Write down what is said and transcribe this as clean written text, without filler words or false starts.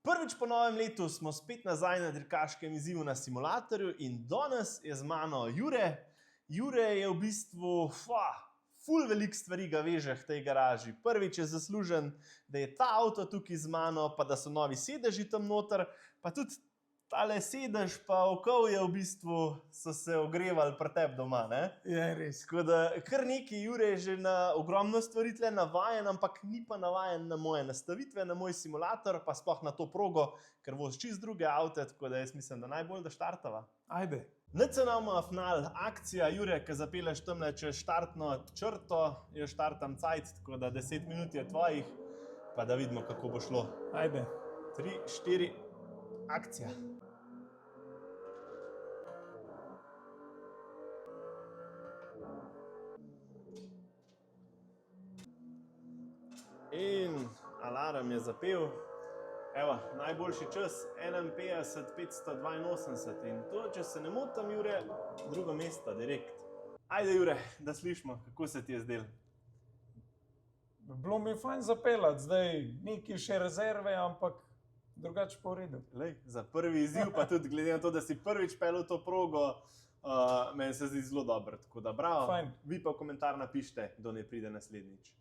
Prvič po novem letu smo spet nazaj na dirkaškem izzivu na simulatorju in danes je z mano Jure. Jure je v bistvu ful veliko stvari ga veže v tej garaži. Prvič je zaslužen, da je ta avto tukaj z mano, pa da so novi sedeži tam noter, pa tudi tale sedež pa okol je v bistvu so se ogrevali pri tebi doma, ne? Je res. Tako da kar nekaj Jure je že na ogromno stvari tle navajen, ampak ni pa navajen na moje nastavitve, na moj simulator, pa sploh na to progo, ker vozi čist druge avte, tako da jaz mislim, da najbolj da štartava. Ajde. Nacionalna final akcija, Jure, ki zapelješ tamle čez štartno črto, jaz štartam cajt, tako da 10 minut je tvojih, pa da vidimo, kako bo šlo. Ajde. 3, 4, akcija. In alarm je zapel. Evo, najboljši čas 51:582 in to, če se ne motim, Jure, drugo mesto, direkt. Ajde, Jure, da slišimo, kako se ti je zdelo. Bilo mi je fajn zapeljati, zdaj nekaj še rezerve, ampak drugače pa v redu. Lej, za prvi izziv, pa tudi glede na to, da si prvič peljal to progo, meni se zdi zelo dobro, tako da bravo. Fajn. Vi pa v komentar napišite, kdo ne pride naslednjič.